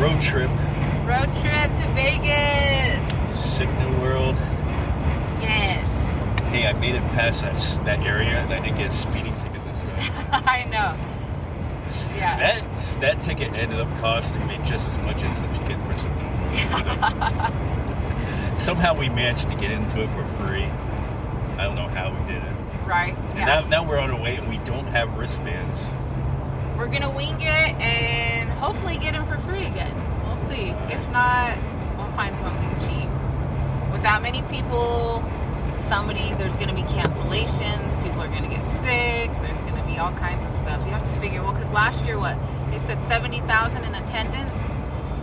road trip. Road trip to Vegas. Sick New World. Yes. Hey, I made it past that area, and I didn't get a speeding ticket this time. I know. Yeah. That ticket ended up costing me just as much as the ticket for Sick New World. Somehow we managed to get into it for free. I don't know how we did it. Right. And Yeah. now we're on our way, and we don't have wristbands. We're gonna wing it and hopefully get them for free again. We'll see. If not, we'll find something cheap. With that many people, there's gonna be cancellations. People are gonna get sick. There's gonna be all kinds of stuff. You have to figure. Well, because last year, they said 70,000 in attendance,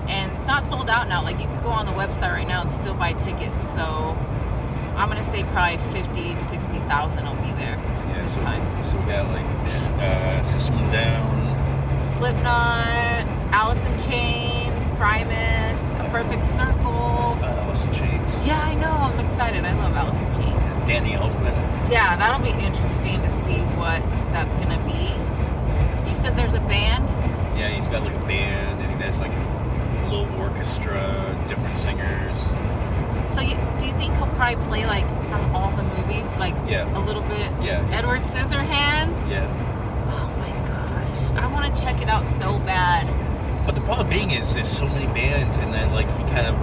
and it's not sold out now. Like you could go on the website right now and still buy tickets. So I'm gonna say probably 50, 60,000 will be there this time. So we got like System of a Down, Slipknot, Alice in Chains, Primus, A Perfect Circle. Alice in Chains. Yeah, I know. I'm excited. I love Alice in Chains. Danny Elfman. Yeah, that'll be interesting to see what that's gonna be. You said there's a band? Yeah, he's got like a band, and he has like a little orchestra, different singers. So do you think he'll probably play like from all the movies, like Yeah. a little bit? Yeah. Edward Scissorhands? Yeah. Oh my gosh, I want to check it out so bad. But the problem being is there's so many bands, and then like he kind of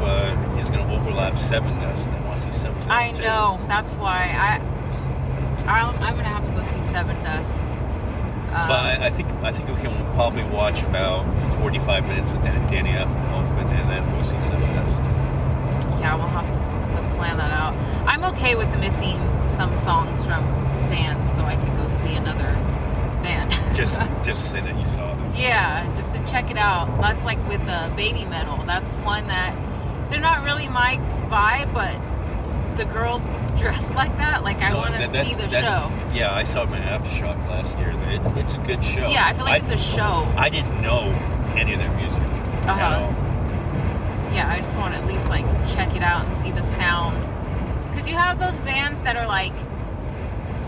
is going to overlap Seven Dust, and I want to see Seven Dust. I too. know. That's why I'm gonna have to go see Seven Dust. But I think we can probably watch about 45 minutes of Danny Elfman, and then go see Seven Dust. Yeah, we'll have to plan that out. I'm okay with missing some songs from bands, so I could go see another band. Just to say that you saw them. Yeah, just to check it out. That's like with Baby Metal. That's one that they're not really my vibe, but the girls dressed like that. Like I want to see the show. Yeah, I saw them at Aftershock last year. It's a good show. Yeah, I feel like it's a show. I didn't know any of their music at all. Yeah, I just want to at least like check it out and see the sound. Because you have those bands that are like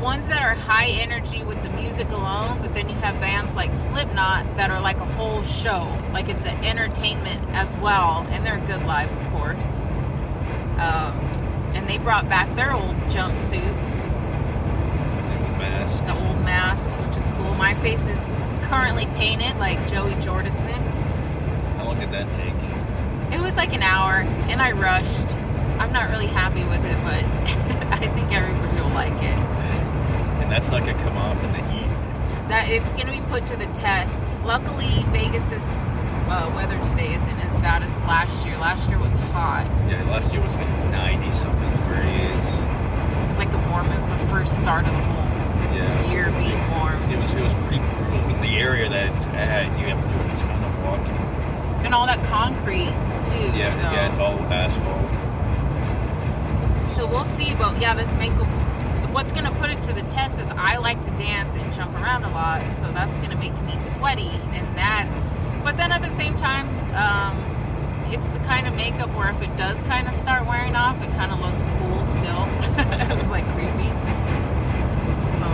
ones that are high energy with the music alone, but then you have bands like Slipknot that are like a whole show. Like it's an entertainment as well, and they're good live, of course. And they brought back their old jumpsuits. The old masks. The old masks, which is cool. My face is currently painted like Joey Jordison. How long did that take? It was like an hour, and I rushed. I'm not really happy with it, but I think everybody will like it. And that's not going to come off in the heat. That it's going to be put to the test. Luckily, Vegas's weather today isn't as bad as last year. Last year was hot. Yeah, last year was like 90-something degrees. It was like the first start of the whole year being warm. It was pretty brutal. In the area that it's at, you have to do a ton of walking. And all that concrete, too. Yeah, it's all asphalt. So we'll see, but yeah, what's going to put it to the test is I like to dance and jump around a lot, so that's going to make me sweaty, but then at the same time, it's the kind of makeup where if it does kind of start wearing off, it kind of looks cool still. It's like creepy. So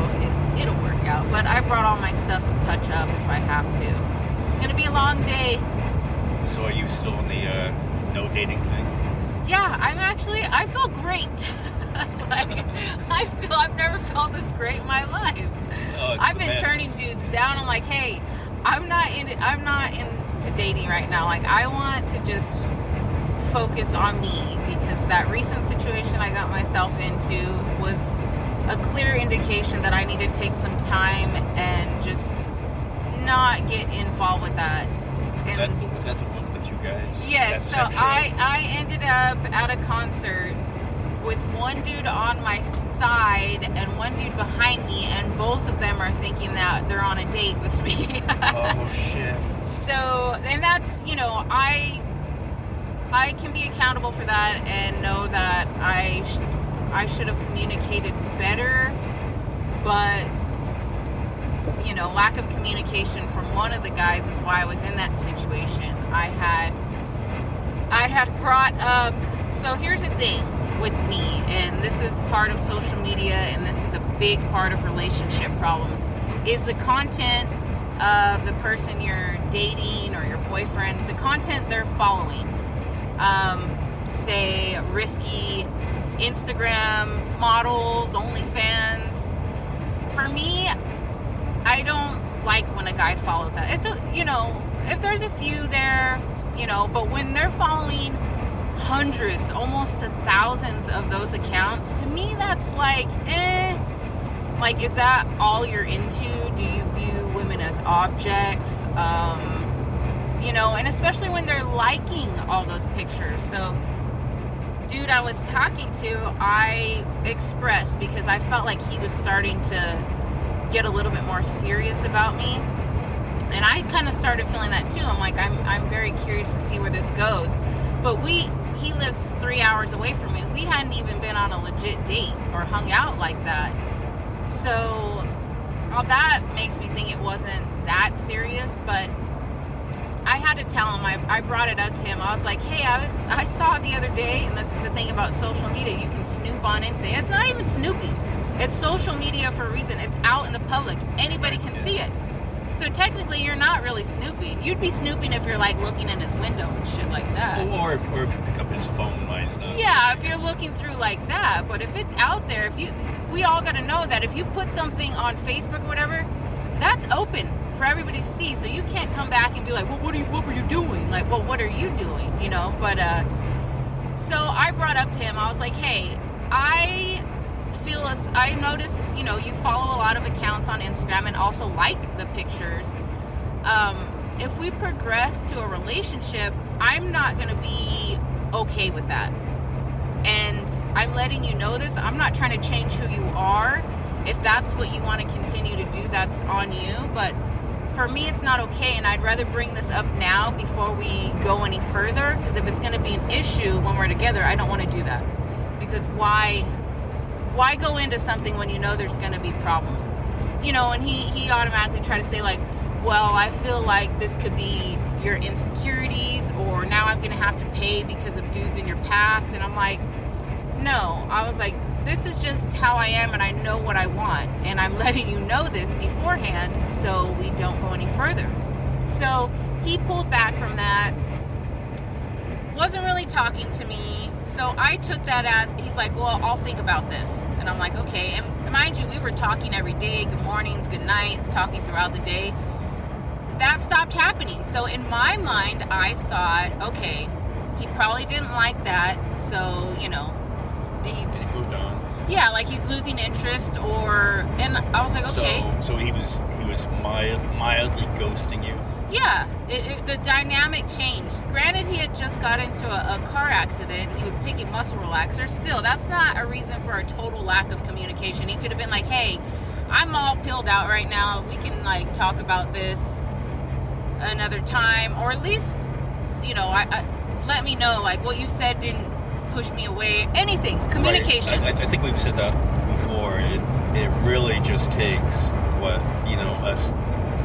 it'll work out, but I brought all my stuff to touch up if I have to. It's going to be a long day. So are you still on the no dating thing? Yeah, I feel great. Like, I've never felt this great in my life. I've been turning dudes down. I'm like, hey, I'm not into dating right now. Like, I want to just focus on me, because that recent situation I got myself into was a clear indication that I need to take some time and just not get involved with that. Was that the one with the two guys? Yes, so I ended up at a concert with one dude on my side and one dude behind me, and both of them are thinking that they're on a date with me. Oh, shit. So, and that's, I can be accountable for that and know that I should have communicated better, but lack of communication from one of the guys is why I was in that situation. I had brought up, so here's the thing with me, and this is part of social media, and this is a big part of relationship problems, is the content of the person you're dating or your boyfriend, the content they're following. Say risky Instagram models, OnlyFans. For me, I don't like when a guy follows that. It's if there's a few there, but when they're following hundreds, almost to thousands of those accounts, to me that's like, like, is that all you're into? Do you view women as objects? And especially when they're liking all those pictures. So, dude I was talking to, I expressed, because I felt like he was starting to get a little bit more serious about me. And I kind of started feeling that too. I'm like, I'm very curious to see where this goes. But he lives 3 hours away from me. We hadn't even been on a legit date or hung out like that. So all that makes me think it wasn't that serious. But I had to tell him, I brought it up to him. I was like, hey, I saw the other day, and this is the thing about social media, you can snoop on anything. It's not even snooping. It's social media for a reason. It's out in the public. Anybody can see it. So technically, you're not really snooping. You'd be snooping if you're like looking in his window and shit like that. Or if you pick up his phone while he's not. Yeah, if you're looking through like that. But if it's out there, we all got to know that if you put something on Facebook or whatever, that's open for everybody to see. So you can't come back and be like, well, what were you doing? Like, well, what are you doing? But so I brought up to him. I was like, hey, I notice, you follow a lot of accounts on Instagram and also like the pictures. If we progress to a relationship, I'm not going to be okay with that. And I'm letting you know this. I'm not trying to change who you are. If that's what you want to continue to do, that's on you. But for me, it's not okay. And I'd rather bring this up now before we go any further. Because if it's going to be an issue when we're together, I don't want to do that. Because why go into something when you know there's going to be problems? And he automatically tried to say like, well, I feel like this could be your insecurities, or now I'm going to have to pay because of dudes in your past. And I'm like, no. I was like, this is just how I am, and I know what I want. And I'm letting you know this beforehand so we don't go any further. So he pulled back from that. Wasn't really talking to me. So I took that as, he's like, well, I'll think about this. And I'm like, okay. And mind you, we were talking every day, good mornings, good nights, talking throughout the day. That stopped happening. So in my mind, I thought, okay, he probably didn't like that. So, he moved on. Yeah, like he's losing interest, and I was like, okay. So he was mildly ghosting you? Yeah, the dynamic changed. Granted, he had just got into a car accident. He was taking muscle relaxers. Still, that's not a reason for a total lack of communication. He could have been like, hey, I'm all pilled out right now. We can, like, talk about this another time. Or at least, let me know, like, what you said didn't push me away. Anything. Communication. Right. I think we've said that before. It really just takes,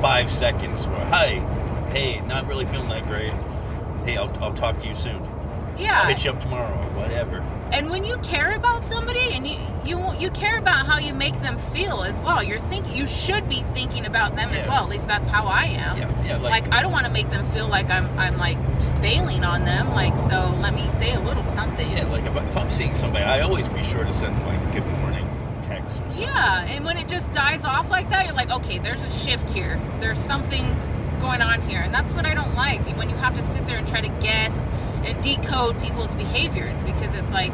5 seconds. Hey, not really feeling that great. Hey, I'll talk to you soon. Yeah. I'll hit you up tomorrow or whatever. And when you care about somebody and you care about how you make them feel as well, you should be thinking about them as well. At least that's how I am. Yeah. Like I don't want to make them feel like I'm like just bailing on them. Like, so let me say a little something. Yeah, like if I'm seeing somebody, I always be sure to send like good morning text or something. Yeah, and when it just dies off like that, you're like, okay, there's a shift here. There's something going on here. And that's what I don't like, when you have to sit there and try to guess and decode people's behaviors, because it's like,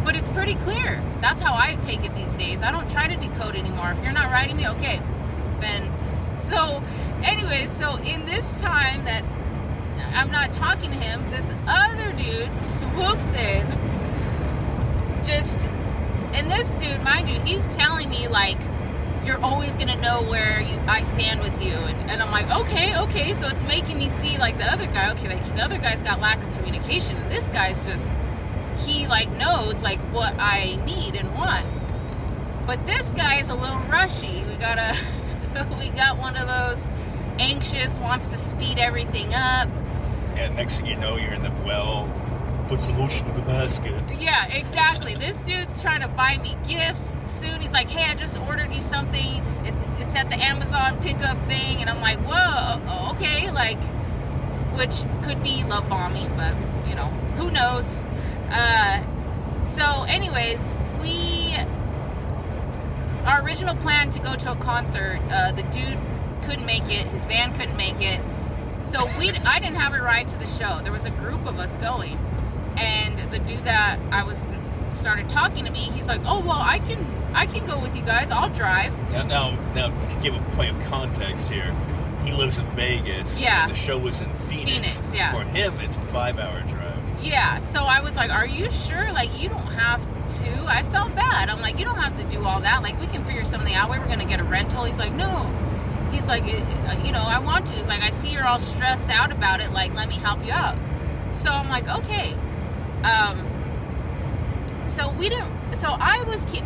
but it's pretty clear. That's how I take it these days. I don't try to decode anymore. If you're not writing me, okay, then. So anyway, so in this time that I'm not talking to him, this other dude swoops in, and this dude, mind you, he's telling me like, you're always gonna know where I stand with you, and I'm like, okay, so it's making me see like the other guy, okay, like the other guy's got lack of communication, and this guy's just, he like knows like what I need and want. But this guy is a little rushy. We got one of those anxious, wants to speed everything up. Yeah, next thing you know, you're in the well, put the lotion in the basket. Yeah, exactly. This dude's trying to buy me gifts, soon. He's like, hey, I just ordered you something. It's at the Amazon pickup thing. And I'm like, whoa, okay. Like, which could be love bombing, but, you know, who knows? So anyways, our original plan to go to a concert, the dude couldn't make it. His van couldn't make it. So I didn't have a ride to the show. There was a group of us going. And the dude that started talking to me, he's like, oh, well, I can go with you guys. I'll drive. Now, to give a point of context here, he lives in Vegas. Yeah. And the show was in Phoenix. Yeah. For him, it's a 5-hour drive. Yeah. So I was like, are you sure? Like, you don't have to. I felt bad. I'm like, you don't have to do all that. Like, we can figure something out. We were going to get a rental. He's like, no. He's like, you know, I want to. He's like, I see you're all stressed out about it. Like, let me help you out. So I'm like, okay.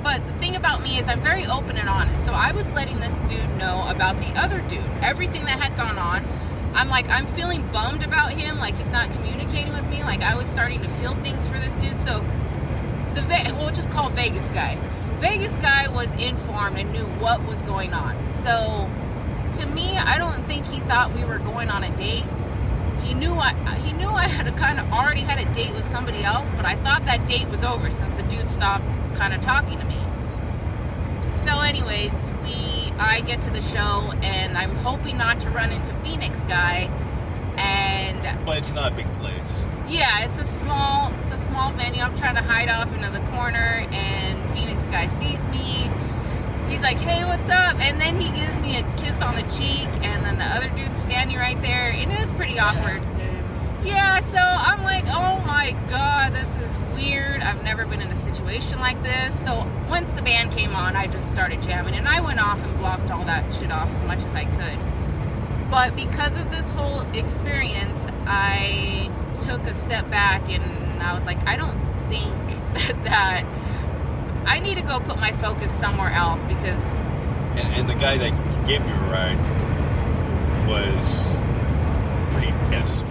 But the thing about me is I'm very open and honest. So I was letting this dude know about the other dude, everything that had gone on. I'm like, I'm feeling bummed about him. Like, he's not communicating with me. Like, I was starting to feel things for this dude. So we'll just call Vegas guy. Vegas guy was informed and knew what was going on. So to me, I don't think he thought we were going on a date. He knew I had kind of already had a date with somebody else, but I thought that date was over since the dude stopped kind of talking to me. So anyways, I get to the show and I'm hoping not to run into Phoenix guy. But it's not a big place. Yeah, it's a small venue. I'm trying to hide off into the corner and Phoenix guy sees me. He's like, hey, what's up? And then he gives me a kiss on the cheek, and then the other dude's standing right there, and it was pretty awkward. Yeah, so I'm like, oh my God, this is weird. I've never been in a situation like this. So once the band came on, I just started jamming, and I went off and blocked all that shit off as much as I could. But because of this whole experience, I took a step back, and I was like, I don't think that I need to go put my focus somewhere else because... And the guy that gave me a ride was pretty pissed.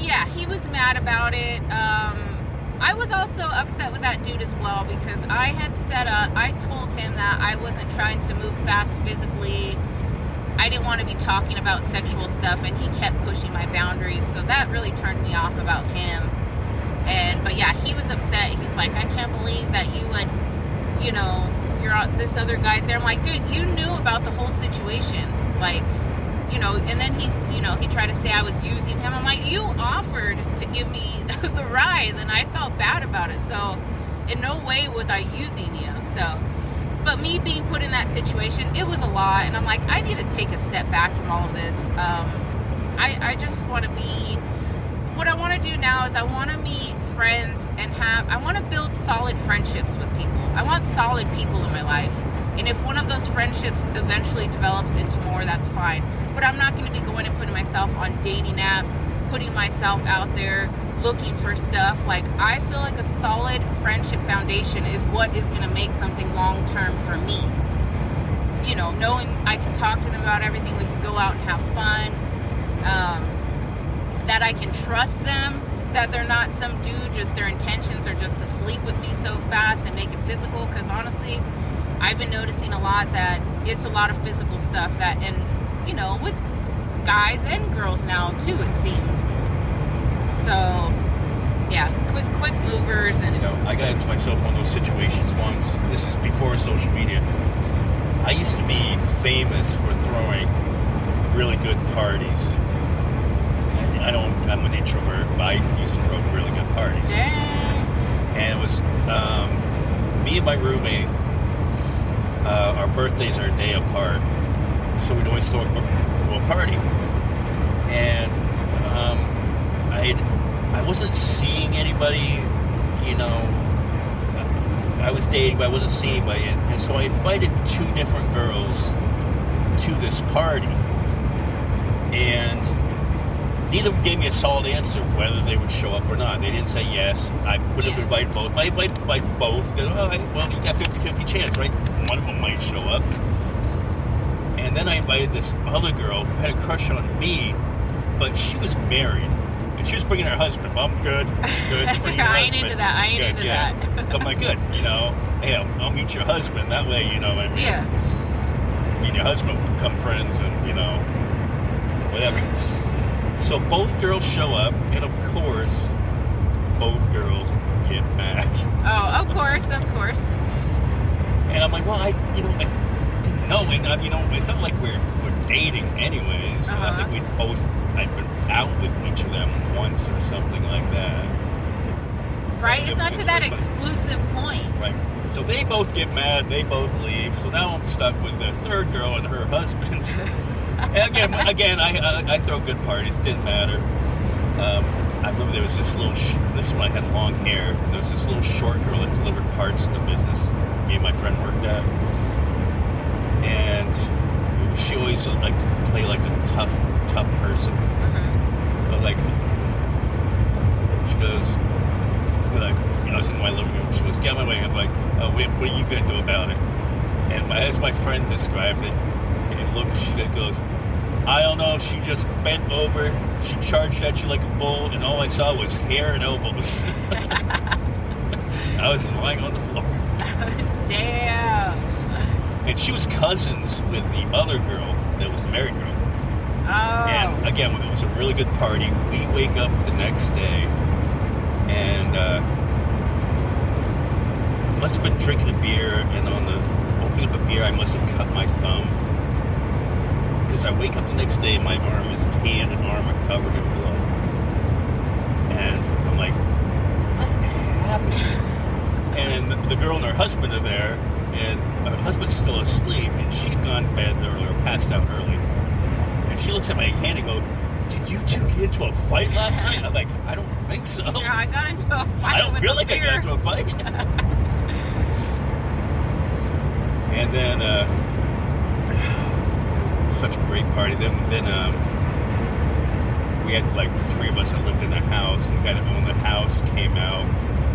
Yeah, he was mad about it. I was also upset with that dude as well because I told him that I wasn't trying to move fast physically. I didn't want to be talking about sexual stuff, and he kept pushing my boundaries, so that really turned me off about him. But yeah, he was upset. He's like, I can't believe that you would... you know, this other guy's there. I'm like, dude, you knew about the whole situation. Like, you know, and then he tried to say I was using him. I'm like, you offered to give me the ride, and I felt bad about it. So in no way was I using you. So, but me being put in that situation, it was a lot. And I'm like, I need to take a step back from all of this. I just want to be... What I want to do now is I want to meet friends and I want to build solid friendships with people. I want solid people in my life. And if one of those friendships eventually develops into more, that's fine. But I'm not going to be going and putting myself on dating apps, putting myself out there, looking for stuff. Like, I feel like a solid friendship foundation is what is going to make something long-term for me. You know, knowing I can talk to them about everything, we can go out and have fun. That I can trust them, that they're not some dude, just their intentions are just to sleep with me so fast and make it physical, because honestly, I've been noticing a lot that it's a lot of physical stuff that, and, you know, with guys and girls now, too, it seems. So, yeah, quick movers and... You know, I got into myself one of those situations once. This is before social media. I used to be famous for throwing really good parties. I'm an introvert, but I used to throw really good parties. Dang. And it was me and my roommate, our birthdays are a day apart, so we'd always throw a party. And I wasn't seeing anybody, you know, I was dating, but I wasn't seeing anybody. And so I invited 2 different girls to this party. And neither of them gave me a solid answer whether they would show up or not. They didn't say yes. I would have invited both. But I invited both because, well, you got 50-50 chance, right? One of them might show up. And then I invited this other girl who had a crush on me, but she was married. And she was bringing her husband. Well, I'm good. Bring your I ain't husband. into that. I ain't into that. So I'm like, good. You know, hey, I'm I'll meet your husband. That way, you know, I mean, Yeah. me and your husband will become friends and, you know, whatever. So both girls show up, and of course, both girls get mad. Oh, of course. And I'm like, well, I didn't know. And, you know, it's not like we're dating anyways. I think I'd been out with each of them once or something like that. Right? It's not to that exclusive point. Right. So they both get mad. They both leave. So now I'm stuck with the third girl and her husband. And again, I throw good parties. Didn't matter. I remember there was this little. This is when I had long hair. And there was this little short girl that delivered parts to the business me and my friend worked at, and she always liked to play like a tough person. So like, she goes, when I was in my living room, she goes, "Get out of my way." I'm like, "Oh, what are you gonna do about it?" And as my friend described it, she goes, "I don't know, she just bent over, she charged at you like a bull, and all I saw was hair and elbows." I was lying on the floor. Damn. And she was cousins with the other girl that was the married girl. Oh. And again, it was a really good party. We wake up the next day, and must have been drinking a beer, and on the opening up a beer, I must have cut my thumb. Because I wake up the next day, my hand and arm are covered in blood. And I'm like, what happened? And the girl and her husband are there, and her husband's still asleep, and she'd gone to bed early or passed out early. And she looks at my hand and goes, "Did you two get into a fight last night?" I'm like, "I don't think so." Yeah, I got into a fight. I don't feel like I got into a fight. And then, such a great party. Then we had like 3 of us that lived in the house, and the guy that owned the house came out.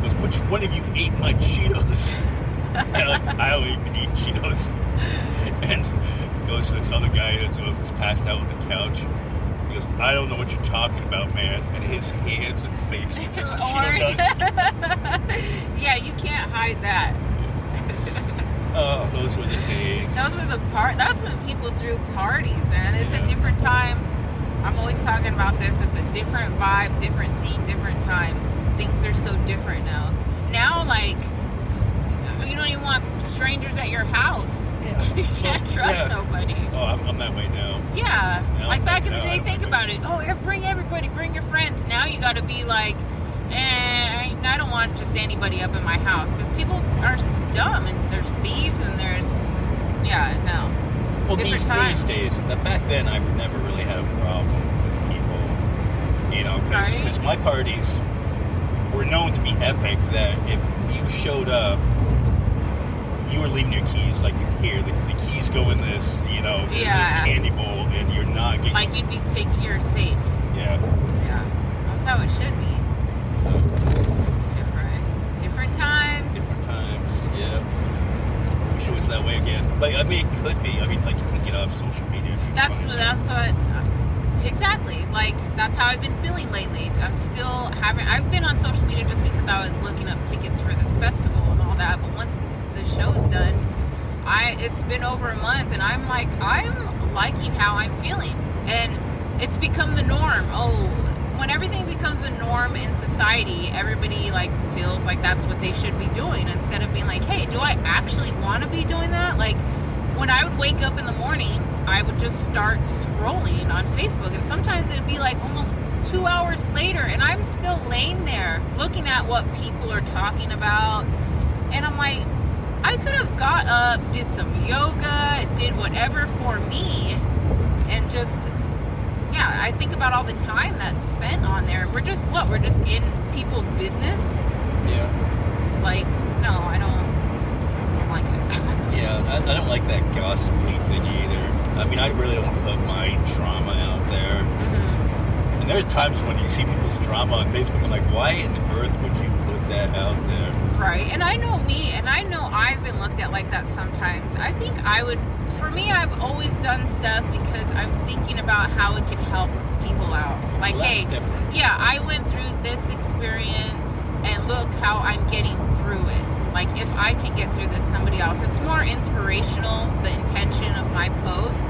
Goes, "Which one of you ate my Cheetos?" And I'm like, "I don't even eat Cheetos." And goes to this other guy that's passed out on the couch. He goes, "I don't know what you're talking about, man." And his hands and face were just Cheeto dust. Yeah, you can't hide that. Oh, those were the days. That's when people threw parties, man. It's a different time. I'm always talking about this. It's a different vibe, different scene, different time. Things are so different now. Now, like, you don't even want strangers at your house. Yeah. You can't trust nobody. Oh, I'm that way now. Yeah. Now Like back in the now, day, think about it. Oh, bring everybody, bring your friends. Now you got to be like, I don't want just anybody up in my house, because people are dumb, and there's thieves, and there's, no. Well, these days, back then, I would never really have a problem with people, you know, because my parties were known to be epic, that if you showed up, you were leaving your keys, like, here, the keys go in this, you know, in this candy bowl, and you're not getting... Like, you'd be you're safe. Yeah. Yeah. That's how it should be. So... Different times. Different times, yeah. Wish it was that way again. But, I mean, it could be. I mean, like, you could get off social media. That's what... Exactly. Like, that's how I've been feeling lately. I've been on social media just because I was looking up tickets for this festival and all that, but once the show's done, it's been over a month, and I'm liking how I'm feeling. And it's become the norm. When everything becomes the norm in society, everybody like feels like that's what they should be doing, instead of being like, hey, do I actually want to be doing that? Like, when I would wake up in the morning, I would just start scrolling on Facebook, and sometimes it'd be like almost 2 hours later, and I'm still laying there looking at what people are talking about, and I'm like, I could have got up, did some yoga, did whatever for me, and just... Yeah, I think about all the time that's spent on there. We're just in people's business? Yeah. Like, no, I don't like it. Yeah, I don't like that gossipy thing either. I mean, I really don't put my drama out there. Mm-hmm. And there's times when you see people's drama on Facebook, I'm like, why in the earth would you put that out there? Right, and I know me, and I know I've been looked at like that sometimes. I think for me, I've always done stuff because I'm thinking about how it could help people out. Like, well, that's different. Yeah, I went through this experience, and look how I'm getting through it. Like, if I can get through this, somebody somebody else. It's more inspirational, the intention of my post.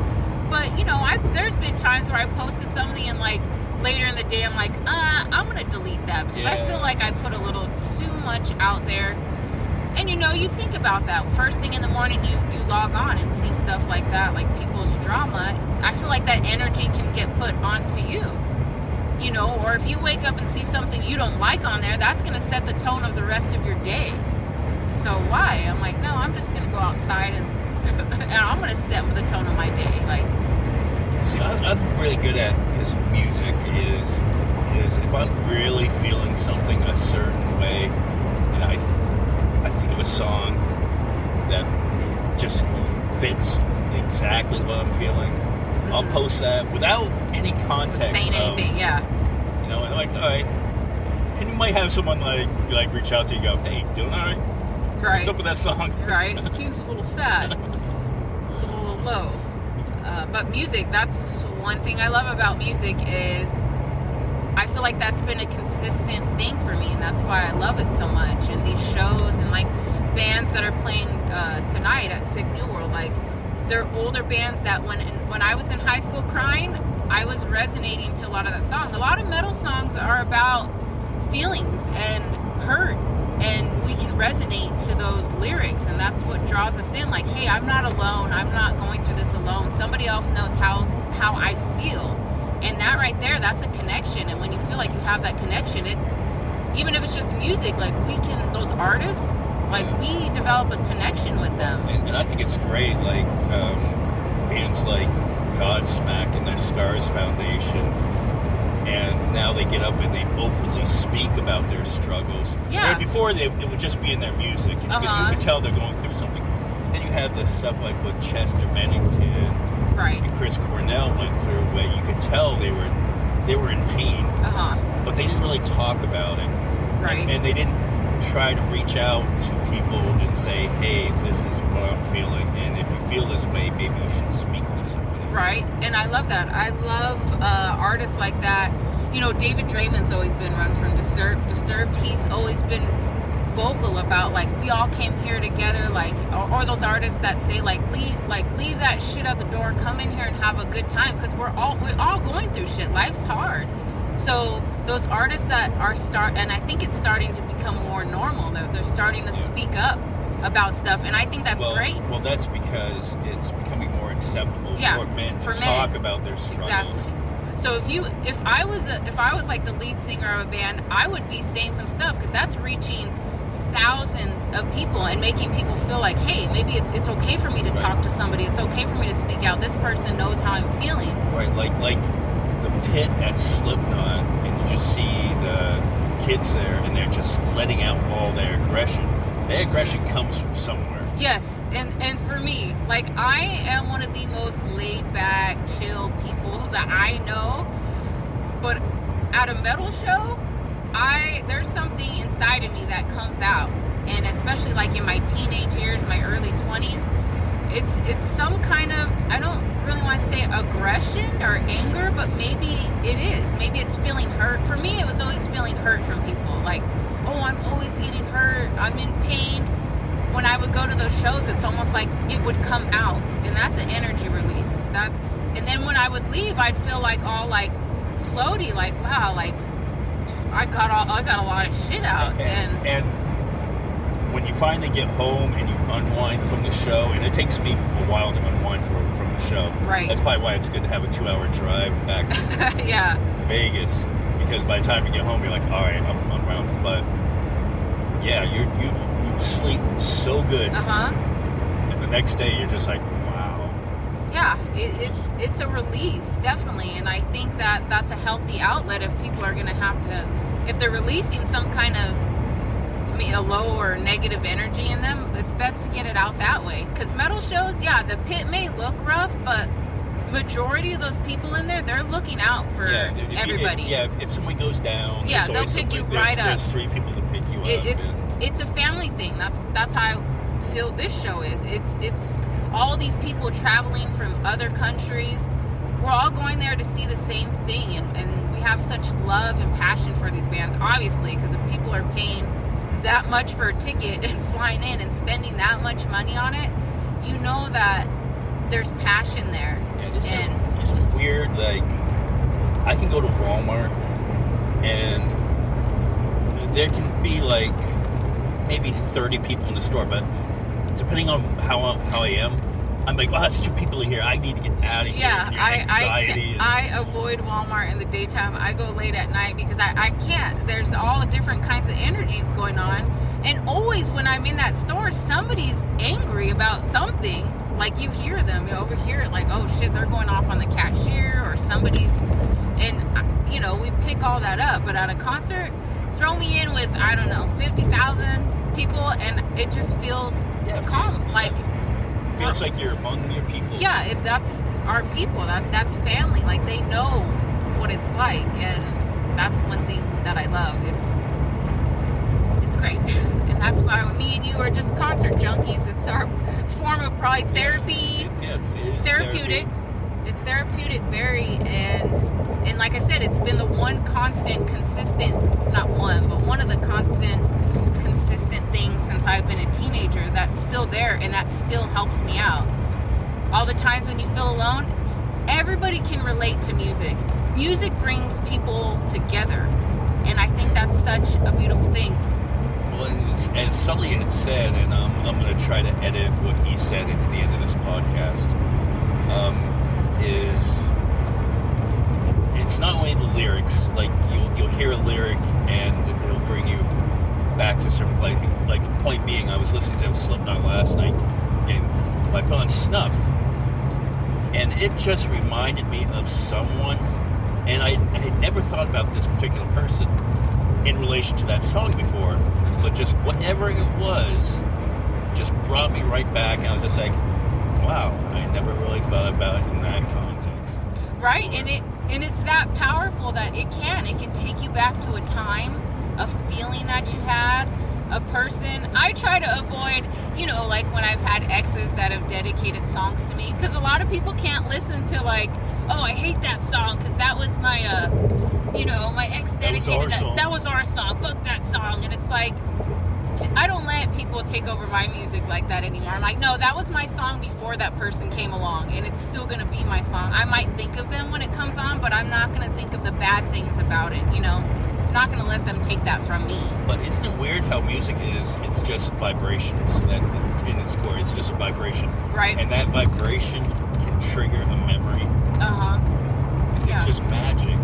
But, you know, there's been times where I posted something and, like, later in the day I'm like, I'm going to delete that. Because I feel like I put a little too much out there. And, you know, you think about that. First thing in the morning, you log on and see stuff like that, like people's drama. I feel like that energy can get put onto you. You know, or if you wake up and see something you don't like on there, that's going to set the tone of the rest of your day. So why? I'm like, no, I'm just going to go outside and I'm going to set the tone of my day. Like, see, I'm really good at, because music is if I'm really feeling something a certain way, and I think of a song that just fits exactly what I'm feeling, I'll post that without any context. Saying anything, yeah. You know, and like, all right. And you might have someone like reach out to you and go, hey, doing all right? Right. What's up with that song? Right. It seems a little sad. It's a little low. But music, that's one thing I love about music is I feel like that's been a consistent thing for me, and that's why I love it so much. And these shows and like bands that are playing tonight at Sick New World, like they're older bands that when I was in high school crying, I was resonating to a lot of that song. A lot of metal songs are about feelings and hurt, and we can resonate to those lyrics, and that's what draws us in. Like, hey, I'm not alone. I'm not going through this alone. Somebody else knows how I feel. And that right there, that's a connection. And when you feel like you have that connection, it's, even if it's just music, like those artists, like we develop a connection with them. And I think it's great, like bands like Godsmack and their Scars Foundation, and now they get up and they openly speak about their struggles. Yeah. Right before, it would just be in their music. And you could tell they're going through something. But then you have the stuff like what Chester Bennington and Chris Cornell went through, where you could tell they were in pain. But they didn't really talk about it. Right. And they didn't try to reach out to people and say, hey, this is what I'm feeling. And if you feel this way, maybe you should speak to somebody. Right, and I love that. I love artists like that. You know, David Draymond's always been run from Disturbed. He's always been vocal about, like, we all came here together, like, or those artists that say, leave that shit at the door, come in here and have a good time, because we're all going through shit. Life's hard. So those artists that are and I think it's starting to become more normal. They're starting to speak up about stuff, and I think that's great. Well, that's because it's becoming more acceptable for men to talk about their struggles. Exactly. So if I was like the lead singer of a band, I would be saying some stuff, because that's reaching thousands of people and making people feel like, hey, maybe it's okay for me to talk to somebody. It's okay for me to speak out. This person knows how I'm feeling. Right, like the pit at Slipknot, and you just see the kids there, and they're just letting out all their aggression. Their aggression comes from somewhere. Yes, and for me, like, I am one of the most laid-back, chill people that I know, but at a metal show, there's something inside of me that comes out, and especially, like, in my teenage years, my early 20s, it's some kind of, I don't really want to say aggression or anger, but maybe it is. Maybe it's feeling hurt. For me, it was always feeling hurt from people, like, oh, I'm always getting hurt, I'm in pain. When I would go to those shows, it's almost like it would come out, and that's an energy release. And then when I would leave, I'd feel like all like floaty, like, wow, like I got a lot of shit out. And when you finally get home and you unwind from the show, and it takes me a while to unwind from the show. Right. That's probably why it's good to have a 2-hour drive back to Vegas, because by the time you get home, you're like, all right, I'm around. But yeah, you sleep so good. And the next day, you're just like, wow. Yeah, it's a release, definitely. And I think that that's a healthy outlet if people are going to have to, if they're releasing some kind of, to me, a low or negative energy in them, it's best to get it out that way. Because metal shows, the pit may look rough, but majority of those people in there, they're looking out for everybody. If somebody goes down, they'll pick you right up. There's 3 people to pick you up. It's a family thing. That's how I feel this show is. It's all these people traveling from other countries. We're all going there to see the same thing, and we have such love and passion for these bands, obviously, because if people are paying that much for a ticket and flying in and spending that much money on it, you know that there's passion there. Yeah, isn't it weird? Like, I can go to Walmart and there can be like maybe 30 people in the store, but depending on how I am, I'm like, oh, that's 2 people here. I need to get out of here. Yeah, Anxiety. I avoid Walmart in the daytime. I go late at night because I can't. There's all different kinds of energies going on. And always when I'm in that store, somebody's angry about something. Like, you hear them, you overhear it, like, oh shit, they're going off on the cashier or somebody's. And, you know, we pick all that up. But at a concert, throw me in with, I don't know, 50,000 people, and it just feels calm. Like, feels like you're among your people. Yeah, that's our people. That's family. Like, they know what it's like, and that's one thing that I love. It's great, and that's why me and you are just concert junkies. It's our form of probably therapy. It's therapeutic. Therapy. It's therapeutic, very, and like I said, it's been the one constant, consistent, not one, but one of the constant, consistent things since I've been a teenager that's still there, and that still helps me out. All the times when you feel alone, everybody can relate to music. Music brings people together, and I think that's such a beautiful thing. Well, as Sully had said, and I'm going to try to edit what he said into the end of this podcast, is it's not only the lyrics. Like, you'll hear a lyric and it'll bring you back to a certain place. Like, the point being, I was listening to Slipknot last night, and I put on Snuff, and it just reminded me of someone, and I had never thought about this particular person in relation to that song before, but just whatever it was just brought me right back, and I was just like, wow, I never really thought about it in that context. Right, and it's that powerful that it can take you back to a time, a feeling that you had, a person. I try to avoid, you know, like when I've had exes that have dedicated songs to me, because a lot of people can't listen to, like, oh, I hate that song because that was my, my ex dedicated that. That was our song. Fuck that song. And it's like, I don't let people take over my music like that anymore. I'm like, no, that was my song before that person came along, and it's still going to be my song. I might think of them when it comes on, but I'm not going to think of the bad things about it, you know? I'm not going to let them take that from me. But isn't it weird how music is, it's just vibrations. That in its core, it's just a vibration. Right. And that vibration can trigger a memory. Uh-huh. It's just magic.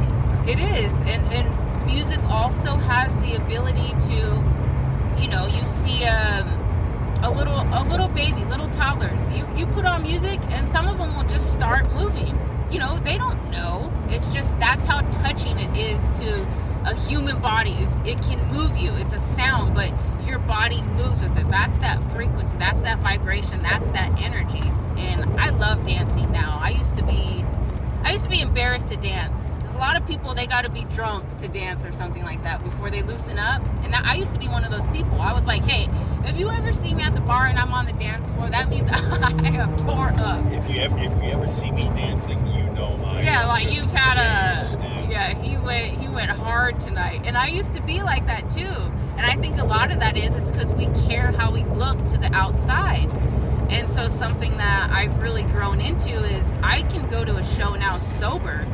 It is. And music also has the ability to, you know, you see a little baby, little toddlers. You put on music, and some of them will just start moving. You know, they don't know. It's just, that's how touching it is to a human body. It can move you. It's a sound, but your body moves with it. That's that frequency. That's that vibration. That's that energy. And I love dancing now. I used to be embarrassed to dance. There's a lot of people, they got to be drunk to dance or something like that before they loosen up. And I used to be one of those people. I was like, hey, if you ever see me at the bar and I'm on the dance floor, that means I am tore up. If you ever see me dancing, you know I yeah, am like just you've had wasted. Yeah, he went hard tonight. And I used to be like that too. And I think a lot of that is because we care how we look to the outside. And so something that I've really grown into is I can go to a show now sober,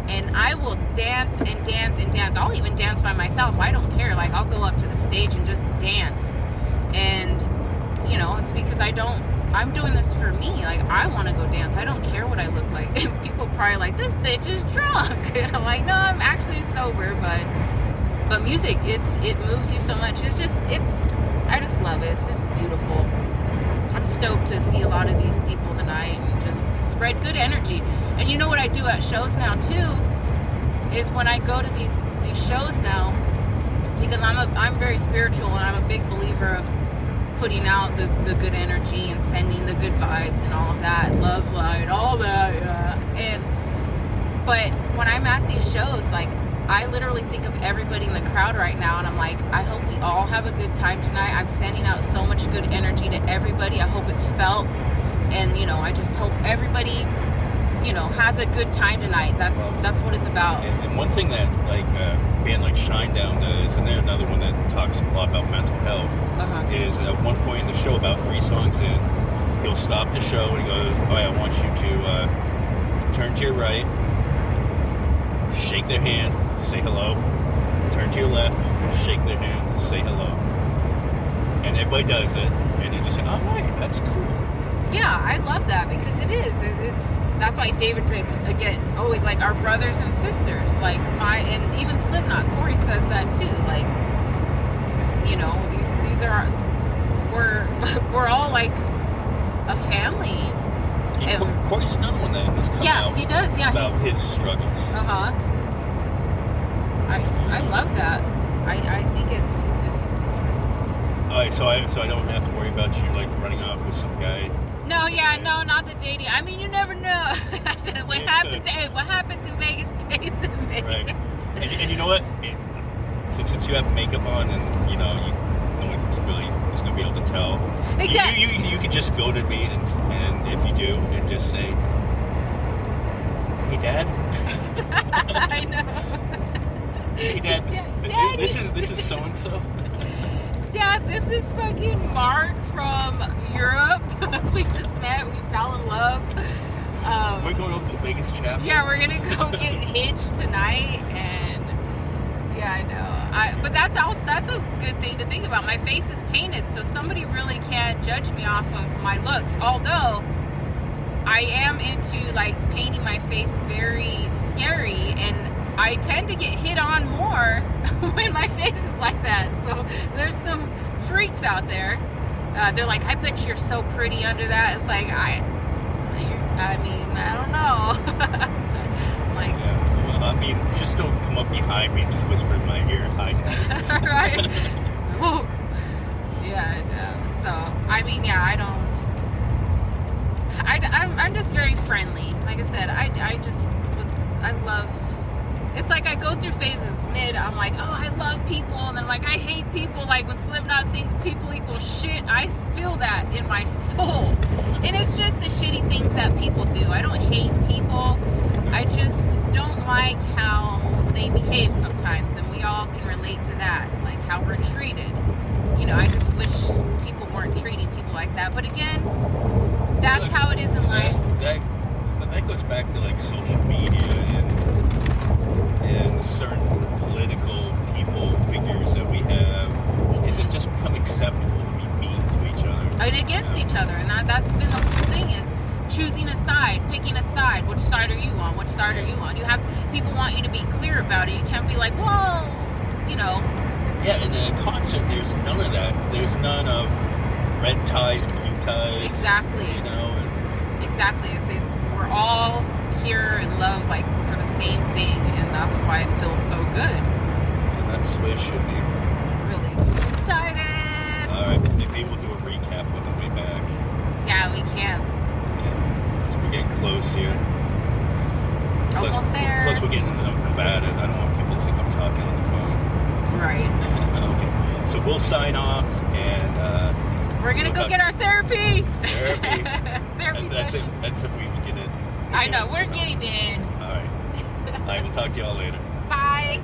and I will dance and dance and dance. I'll even dance by myself. I don't care. Like, I'll go up to the stage and just dance. And, you know, it's because I'm doing this for me. Like, I want to go dance. I don't care what I look like. And people probably like, this bitch is drunk. And I'm like, no, I'm actually sober. But music, it moves you so much. I just love it. It's just beautiful. I'm stoked to see a lot of these people tonight and just spread good energy. And you know what I do at shows now too, is when I go to these shows now, because I'm very spiritual, and I'm a big believer of putting out the good energy and sending the good vibes and all of that, love light, all that, yeah. But when I'm at these shows, like, I literally think of everybody in the crowd right now, and I'm like, I hope we all have a good time tonight. I'm sending out so much good energy to everybody. I hope it's felt, and, you know, I just hope everybody has a good time tonight. That's what it's about. And one thing that like a band like Shinedown does, and they're another one that talks a lot about mental health, is at one point in the show, about 3 songs in, he'll stop the show and he goes, "All right, I want you to turn to your right, shake their hand, say hello. Turn to your left, shake their hand, say hello." And everybody does it, and you just say, "Oh, right, that's cool." Yeah, I love that because it is. That's why David Drake, again, always like our brothers and sisters. Like and even Slipknot, Corey says that too. Like, these are we're all like a family. And Corey's another one that has come out. He does. Yeah, about his struggles. I love that. I think it's. All right, so I don't have to worry about you like running off with some guy. No, not the dating. I mean, you never know. What happens in Vegas stays in Vegas. Right. And you know what? Since you have makeup on, and no one's really is going to be able to tell. Exactly. You could just go to me, and if you do, and just say, "Hey, Dad." I know. Hey, Dad. Daddy. This is so and so. Dad, this is fucking Mark from Europe. We just met. We fell in love. We're going up to the Vegas chapel. Yeah, we're gonna go get hitched tonight, and yeah, I know. But that's a good thing to think about. My face is painted, so somebody really can't judge me off of my looks. Although I am into like painting my face very scary, and I tend to get hit on more when my face is like that. So there's some freaks out there. They're like, "I bet you're so pretty under that." It's like, I mean, I don't know. Like, yeah. Well, I mean, just don't come up behind me and just whisper in my ear, "Hi, Dad." Right? Whoa. Yeah. So I mean, yeah, I'm just very friendly. Like I said, I love. It's like I go through phases. I'm like, oh, I love people, and then I'm like, I hate people. Like when Slipknot sings "People Equal Shit," I feel that in my soul. And it's just the shitty things that people do. I don't hate people. I just don't like how they behave sometimes, and we all can relate to that, like how we're treated. I just wish people weren't treating people like that. But again, that's how it is in life. That goes back to like social media and certain political figures that we have. Is it just become acceptable to be mean to each other and against each other? And that's been the whole thing, is choosing a side, picking a side. Which side are you on? Which side are you on? You have people want you to be clear about it. You can't be like, well, Yeah, in a concert, there's none of that. There's none of red ties, blue ties. Exactly. Exactly. It's we're all here in love, like for the same thing, and that's why it feels so good. And that's the way it should be. Really excited. All right, maybe we'll do a recap on the way back. Yeah, we can. Yeah. So we're getting close here. Almost there. Plus, we're getting into Nevada, and I don't want people to think I'm talking on the phone. Right. Okay. So we'll sign off, and we're gonna go get our therapy. Therapy. That's session. it. That's if we even get it. I know, we're getting in. All right. All right, we'll talk to y'all later. Bye.